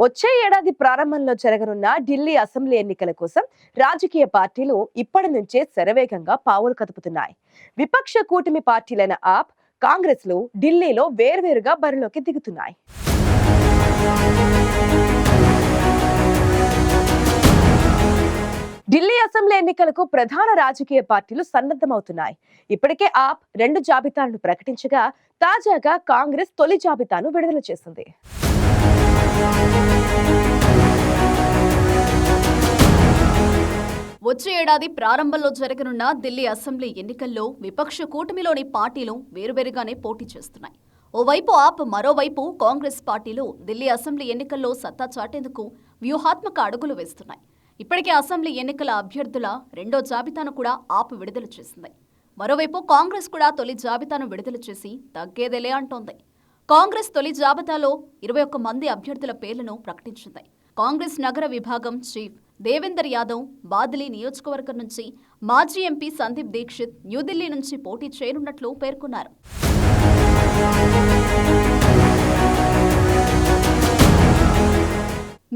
వచ్చే ఏడాది ప్రారంభంలో జరగనున్న ఢిల్లీ అసెంబ్లీ ఎన్నికల కోసం రాజకీయ పార్టీలు ఇప్పటి నుంచే శరవేగంగా పావులు కదుపుతున్నాయి. విపక్ష కూటమి పార్టీలైన ఆప్, కాంగ్రెస్ లు ఢిల్లీలో వేర్వేరుగా బరిలోకి దిగుతున్నాయి. ఢిల్లీ అసెంబ్లీ ఎన్నికలకు ప్రధాన రాజకీయ పార్టీలు సన్నద్ధమవుతున్నాయి. ఇప్పటికే ఆప్ 2 జాబితాలను ప్రకటించగా, తాజాగా కాంగ్రెస్ తొలి జాబితాను విడుదల చేసింది. వచ్చే ఏడాది ప్రారంభంలో జరగనున్న ఢిల్లీ అసెంబ్లీ ఎన్నికల్లో విపక్ష కూటమిలోని పార్టీలు వేరువేరుగానే పోటీ చేస్తున్నాయి. ఓవైపు ఆప్, మరోవైపు కాంగ్రెస్ పార్టీలు ఢిల్లీ అసెంబ్లీ ఎన్నికల్లో సత్తా చాటేందుకు వ్యూహాత్మక అడుగులు వేస్తున్నాయి. ఇప్పటికే అసెంబ్లీ ఎన్నికల అభ్యర్థుల 2వ జాబితాను కూడా ఆప్ విడుదల చేసింది. మరోవైపు కాంగ్రెస్ కూడా తొలి జాబితాను విడుదల చేసి తగ్గేదేలే అంటోంది. కాంగ్రెస్ తొలి జాబితాలో 21 మంది అభ్యర్థుల పేర్లను ప్రకటించింది. కాంగ్రెస్ నగర విభాగం చీఫ్ దేవేందర్ యాదవ్ బాద్లీ నియోజకవర్గం నుంచి, మాజీ ఎంపీ సందీప్ దీక్షిత్ న్యూఢిల్లీ నుంచి పోటీ చేయనున్నట్లు పేర్కొన్నారు.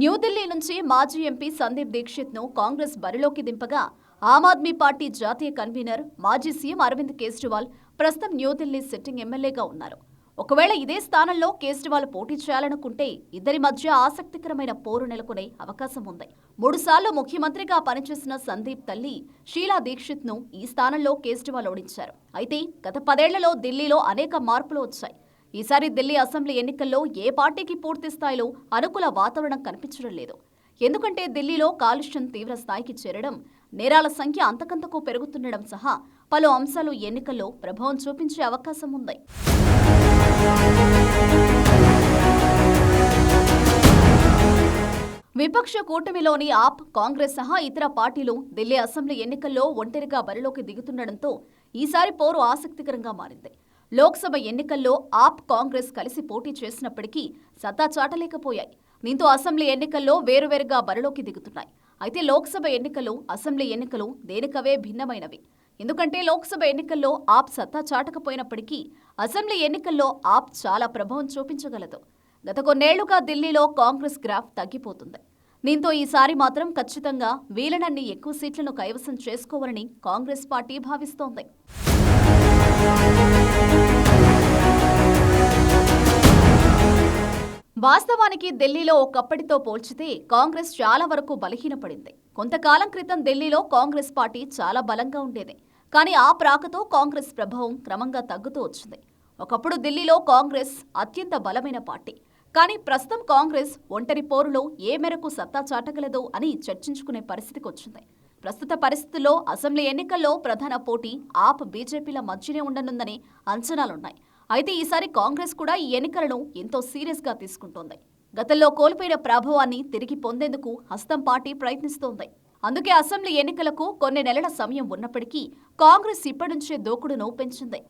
న్యూఢిల్లీ నుంచి మాజీ ఎంపీ సందీప్ దీక్షిత్ ను కాంగ్రెస్ బరిలోకి దింపగా, ఆమ్ ఆద్మీ పార్టీ జాతీయ కన్వీనర్ మాజీ సీఎం అరవింద్ కేజ్రీవాల్ ప్రస్తుతం న్యూఢిల్లీ సిట్టింగ్ ఎమ్మెల్యేగా ఉన్నారు. ఒకవేళ ఇదే స్థానంలో కేజ్రీవాల్ పోటీ చేయాలనుకుంటే ఇద్దరి మధ్య ఆసక్తికరమైన పోరు నెలకొనే అవకాశం ఉంది. 3 సార్లు ముఖ్యమంత్రిగా పనిచేసిన సందీప్ తల్లి షీలా దీక్షిత్ ను ఈ స్థానంలో కేజ్రీవాల్ ఓడించారు. అయితే గత 10 ఏళ్లలో ఢిల్లీలో అనేక మార్పులు వచ్చాయి. ఈసారి ఢిల్లీ అసెంబ్లీ ఎన్నికల్లో ఏ పార్టీకి పూర్తి స్థాయిలో అనుకూల వాతావరణం కనిపించడం లేదు. ఎందుకంటే ఢిల్లీలో కాలుష్యం తీవ్ర స్థాయికి చేరడం, నేరాల సంఖ్య అంతకంతకు పెరుగుతుండడం సహా పలు అంశాలు ఎన్నికల్లో ప్రభావం చూపించే అవకాశం ఉంది. విపక్ష కూటమిలోని ఆప్, కాంగ్రెస్ సహా ఇతర పార్టీలు ఢిల్లీ అసెంబ్లీ ఎన్నికల్లో ఒంటరిగా బరిలోకి దిగుతుండటంతో ఈసారి పోరు ఆసక్తికరంగా మారింది. లోక్సభ ఎన్నికల్లో ఆప్, కాంగ్రెస్ కలిసి పోటీ చేసినప్పటికీ సత్తా చాటలేకపోయాయి. దీంతో అసెంబ్లీ ఎన్నికల్లో వేరువేరుగా బరిలోకి దిగుతున్నాయి. అయితే లోక్సభ ఎన్నికలు, అసెంబ్లీ ఎన్నికలు దేనికవే భిన్నమైనవి. ఎందుకంటే లోక్సభ ఎన్నికల్లో ఆప్ సత్తా చాటకపోయినప్పటికీ అసెంబ్లీ ఎన్నికల్లో ఆప్ చాలా ప్రభావం చూపించగలదు. గత కొన్నేళ్లుగా ఢిల్లీలో కాంగ్రెస్ గ్రాఫ్ తగ్గిపోతుంది. దీంతో ఈసారి మాత్రం ఖచ్చితంగా వీలనన్ని ఎక్కువ సీట్లను కైవసం చేసుకోవాలని కాంగ్రెస్ పార్టీ భావిస్తోంది. వాస్తవానికి ఢిల్లీలో ఒకప్పటితో పోల్చితే కాంగ్రెస్ చాలా వరకు బలహీనపడింది. కొంతకాలం క్రితం ఢిల్లీలో కాంగ్రెస్ పార్టీ చాలా బలంగా ఉండేది. కానీ ఆ ప్రాకతో కాంగ్రెస్ ప్రభావం క్రమంగా తగ్గుతూ వచ్చింది. ఒకప్పుడు ఢిల్లీలో కాంగ్రెస్ అత్యంత బలమైన పార్టీ. కానీ ప్రస్తుతం కాంగ్రెస్ ఒంటరి పోరులో ఏ మేరకు సత్తా చాటగలదో అని చర్చించుకునే పరిస్థితికి వచ్చింది. ప్రస్తుత పరిస్థితుల్లో అసెంబ్లీ ఎన్నికల్లో ప్రధాన పోటీ ఆప్, బీజేపీల మధ్యనే ఉండనుందని అంచనాలున్నాయి. అయితే ఈసారి కాంగ్రెస్ కూడా ఈ ఎన్నికలను ఎంతో సీరియస్ గా తీసుకుంటోంది. గతంలో కోల్పోయిన ప్రభావాన్ని తిరిగి పొందేందుకు హస్తం పార్టీ ప్రయత్నిస్తోంది. అందుకే అసెంబ్లీ ఎన్నికలకు కొన్ని నెలల సమయం ఉన్నప్పటికీ కాంగ్రెస్ ఇప్పటి నుంచే దూకుడును పెంచింది.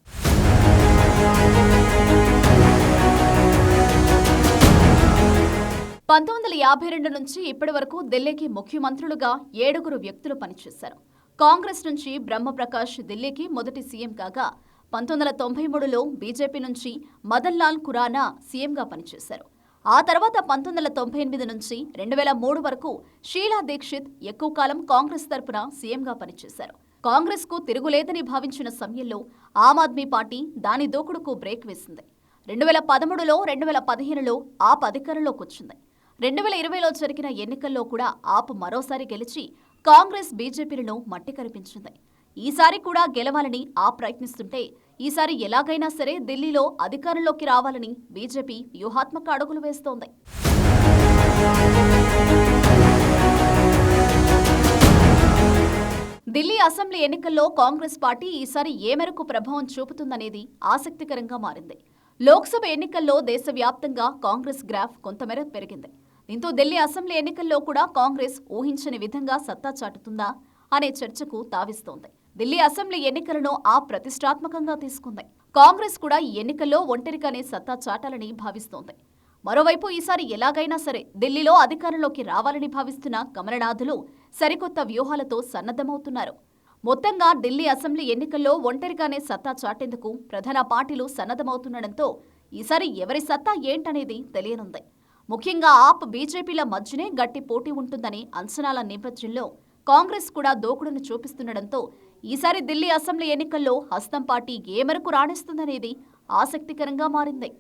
1952 నుంచి ఇప్పటి వరకు ఢిల్లీకి ముఖ్యమంత్రులుగా 7 వ్యక్తులు పనిచేశారు. కాంగ్రెస్ నుంచి బ్రహ్మప్రకాష్ ఢిల్లీకి మొదటి సీఎం కాగా, 1993లో బీజేపీ నుంచి మదన్ లాల్ ఖురానా సీఎంగా పనిచేశారు. ఆ తర్వాత 1998 నుంచి 2003 వరకు షీలా దీక్షిత్ ఎక్కువ కాలం కాంగ్రెస్ తరపున సీఎంగా పనిచేశారు. కాంగ్రెస్ కు తిరుగులేదని భావించిన సమయంలో ఆమ్ ఆద్మీ పార్టీ దాని దూకుడుకు బ్రేక్ వేసింది. 2013లో, 2015లో ఆప్ అధికారంలోకి వచ్చింది. 2020లో జరిగిన ఎన్నికల్లో కూడా ఆప్ మరోసారి గెలిచి కాంగ్రెస్, బీజేపీలను మట్టి కరిపించింది. ఈసారి కూడా గెలవాలని ఆప్ ప్రయత్నిస్తుంటే, ఈసారి ఎలాగైనా సరే ఢిల్లీలో అధికారంలోకి రావాలని బీజేపీ వ్యూహాత్మక అడుగులు వేస్తోంది. ఢిల్లీ అసెంబ్లీ ఎన్నికల్లో కాంగ్రెస్ పార్టీ ఈసారి ఏ మేరకు ప్రభావం చూపుతుందనేది ఆసక్తికరంగా మారింది. లోక్సభ ఎన్నికల్లో దేశవ్యాప్తంగా కాంగ్రెస్ గ్రాఫ్ కొంతమేర పెరిగింది. దీంతో ఢిల్లీ అసెంబ్లీ ఎన్నికల్లో కూడా కాంగ్రెస్ ఊహించని విధంగా సత్తా చాటుతుందా అనే చర్చకు తావిస్తోంది. ఢిల్లీ అసెంబ్లీ ఎన్నికలను ప్రతిష్టాత్మకంగా తీసుకుంది. కాంగ్రెస్ కూడా ఈ ఎన్నికల్లో ఒంటరిగానే సత్తా చాటాలని భావిస్తోంది. మరోవైపు ఈసారి ఎలాగైనా సరే ఢిల్లీలో అధికారంలోకి రావాలని భావిస్తున్న కమలనాథులు సరికొత్త వ్యూహాలతో సన్నద్ధమవుతున్నారు. మొత్తంగా ఢిల్లీ అసెంబ్లీ ఎన్నికల్లో ఒంటరిగానే సత్తా చాటేందుకు ప్రధాన పార్టీలు సన్నద్ధమవుతుండటంతో ఈసారి ఎవరి సత్తా ఏంటనేది తెలియనుంది. ముఖ్యంగా ఆప్ బీజేపీల మధ్యనే గట్టి పోటీ ఉంటుందని అంచనాల నేపథ్యంలో కాంగ్రెస్ కూడా దూకుడును చూపిస్తుండటంతో ఈసారి ఢిల్లీ అసెంబ్లీ ఎన్నికల్లో హస్తం పార్టీ ఏ మేరకు రాణిస్తుందనేది ఆసక్తికరంగా మారింది.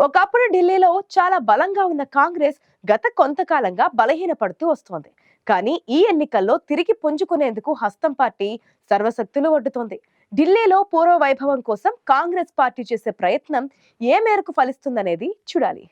ఒకప్పుడు ఢిల్లీలో చాలా బలంగా ఉన్న కాంగ్రెస్ గత కొంతకాలంగా బలహీనపడుతూ వస్తోంది. కానీ ఈ ఎన్నికల్లో తిరిగి పుంజుకునేందుకు హస్తం పార్టీ సర్వశక్తులు ఒడ్డుతోంది. ఢిల్లీలో పూర్వ వైభవం కోసం కాంగ్రెస్ పార్టీ చేసే ప్రయత్నం ఏ మేరకు ఫలిస్తుందనేది చూడాలి.